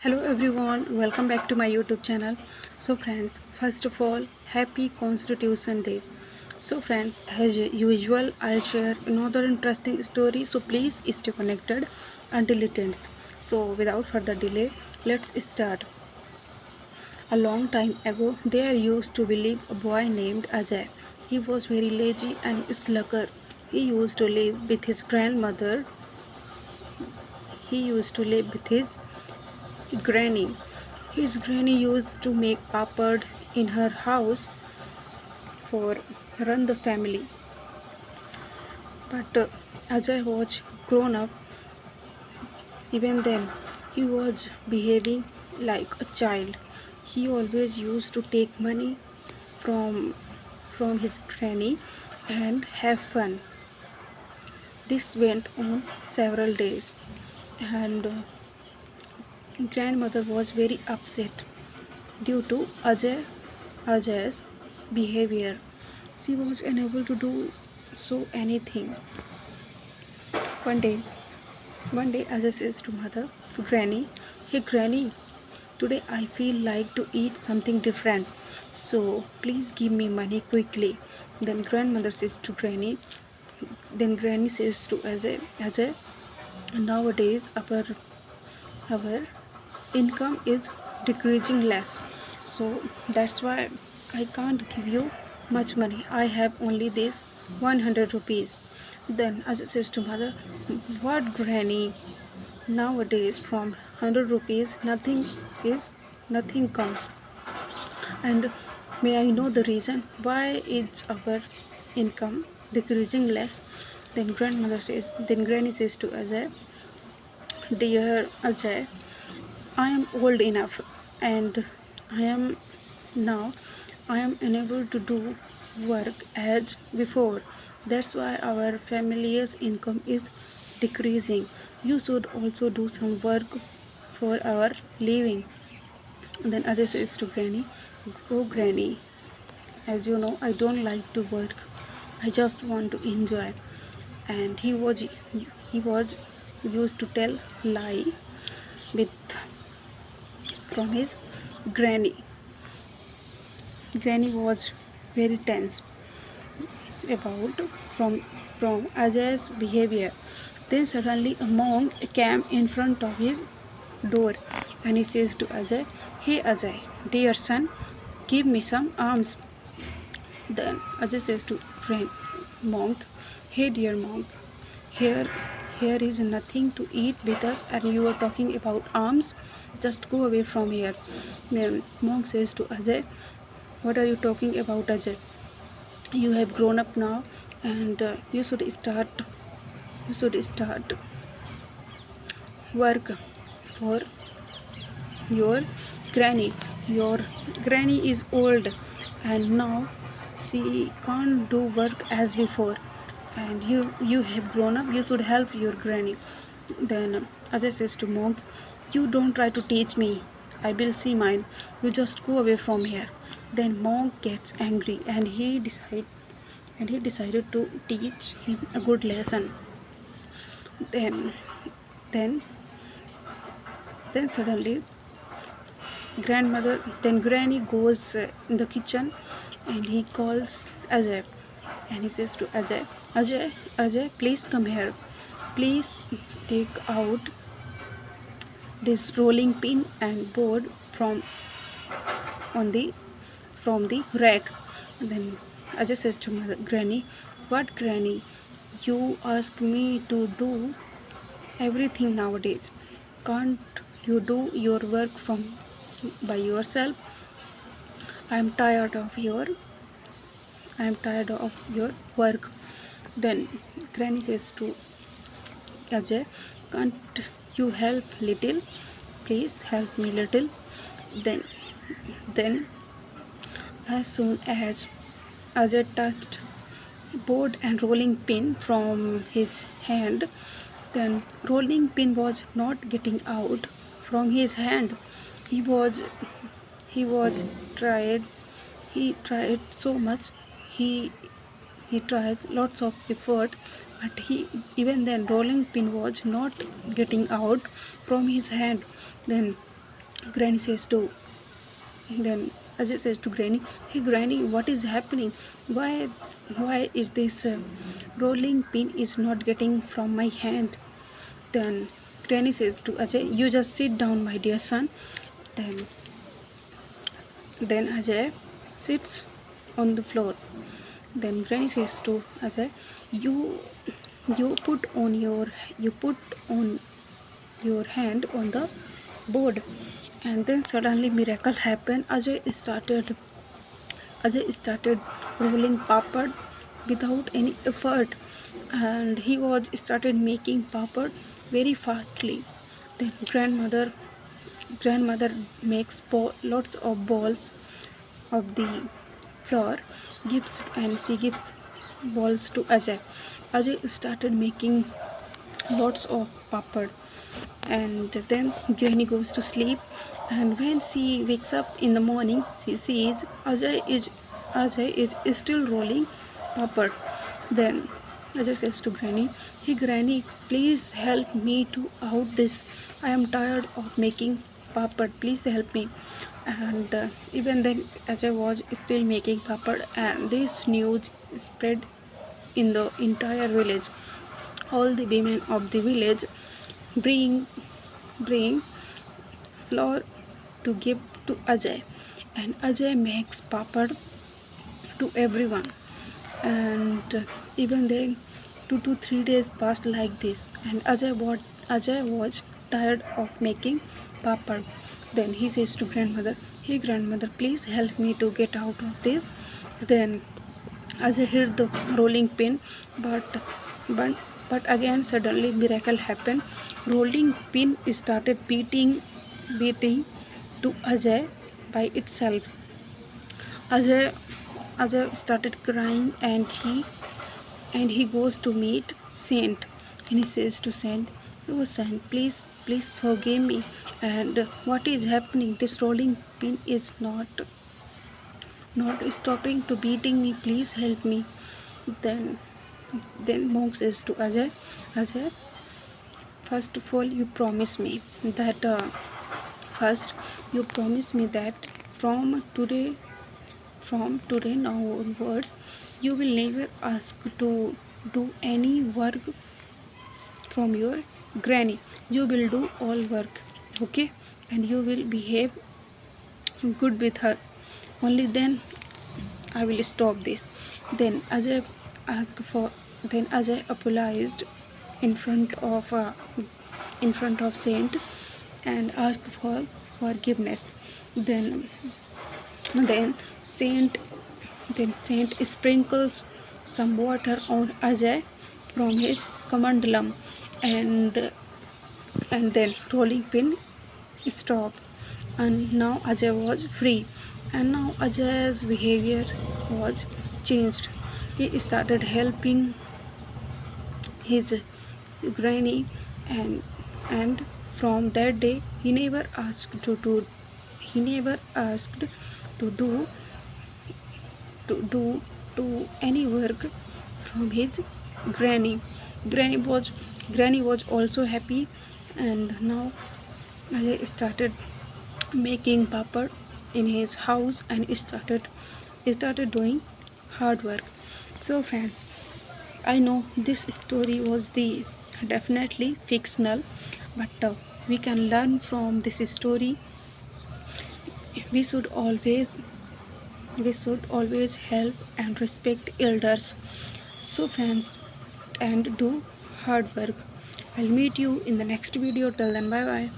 Hello everyone, welcome back to my YouTube channel. So friends, first of all, happy Constitution Day. So friends, as usual, I'll share another interesting story. So please stay connected until it ends. So without further delay, let's start. A long time ago, there used to live a boy named Ajay. He was very lazy and slugger. He used to live with his grandmother. He used to live with his granny. His granny used to make papad in her house for run the family. But Ajay was grown up. Even then, he was behaving like a child. He always used to take money from from his granny and have fun. This went on several days, and grandmother was very upset due to Ajay's behavior. She was unable to do so anything. One day, one day Ajay says to mother, Granny, hey Granny, today I feel like to eat something different. So please give me money quickly. Then grandmother says to Granny, then Granny says to Ajay, nowadays our income is decreasing less, so that's why I can't give you much money. I have only this 100 rupees. Then Ajay says to mother, what granny, nowadays from 100 rupees nothing comes, and may I know the reason why is our income decreasing less? Then granny says to Ajay, dear Ajay, I am old enough, and I am now I am unable to do work as before. That's why our family's income is decreasing. You should also do some work for our living. Then Ajay says to Granny, oh Granny, as you know, I don't like to work. I just want to enjoy. And he was used to tell lie with from his granny. Granny was very tense about from Ajay's behavior. Then suddenly a monk came in front of his door, and he says to Ajay, hey Ajay, dear son, give me some alms. Then Ajay says to friend monk, hey dear monk, here here is nothing to eat with us and you are talking about alms. Just go away from here. Then monk says to Ajay, what are you talking about, Ajay? You have grown up now, and you should start work for your granny. Your granny is old, and now she can't do work as before. And you have grown up. You should help your granny. Then Ajay says to monk, you don't try to teach me. I will see mine. You just go away from here. Then monk gets angry, and he decided to teach him a good lesson. Then then then suddenly granny goes in the kitchen, and he calls Ajay, and he says to Ajay, please come here. Please take out this rolling pin and board on the from the rack. And then Ajay says to mother, Granny, what Granny? You ask me to do everything nowadays. Can't you do your work from by yourself? I'm tired of your I'm tired of your work. Then Granny says to Ajay, can't you help little? Please help me little. Then then as soon as Ajay touched board and rolling pin from his hand, then rolling pin was not getting out from his hand. He was he was tried he tried so much. He he tries lots of effort, but he even then rolling pin was not getting out from his hand. Then Granny says to then Ajay says to Granny, "Hey Granny, what is happening? Why why is this rolling pin is not getting from my hand?" Then Granny says to Ajay, "You just sit down, my dear son." Then Ajay sits on the floor. Then Granny says to Ajay, "You you put on your you put on your hand on the board." And then suddenly miracle happened. Ajay started rolling papad without any effort, and he was started making papad very fastly. Then grandmother makes lots of balls of the flour, gives balls to Ajay. Ajay started making lots of papad, and then Granny goes to sleep. And when she wakes up in the morning, she sees Ajay is still rolling papad. Then Ajay says to Granny, "Hey Granny, please help me to out this. I am tired of making papad. Please help me." And even then Ajay was still making papad, and this news spread in the entire village. All the women of the village bring bring flour to give to Ajay, and Ajay makes papad to everyone. And even then 2 to 3 days passed like this, and Ajay was tired of making papad. Then he says to grandmother, "Hey grandmother, please help me to get out of this." Then Ajay hit the rolling pin, but but but again suddenly miracle happened. Rolling pin started beating to Ajay by itself. Ajay Ajay started crying, and he goes to meet Saint, and he says to Saint, "Oh Saint, please forgive me. And what is happening? This rolling pin is not stopping to beating me. Please help me." Then monk says to Ajay, "Ajay, first of all you promise me that from today now onwards you will never ask to do any work from your granny. You will do all work, okay? And you will behave good with her. Only then I will stop this." Then asked for Ajay apologized in front of Saint, and asked for forgiveness. Then then Saint Saint sprinkles some water on Ajay from his kamandalam, and then rolling pin stopped, and now Ajay was free, and now Ajay's behavior was changed. He started helping his granny, and from that day he never asked to do to do to any work from his granny. Granny was also happy, and now I started making papad in his house, and started doing hard work. So friends, I know this story was the definitely fictional, but we can learn from this story. We should always help and respect elders. So friends, and do hard work. I'll meet you in the next video. Till then, bye bye.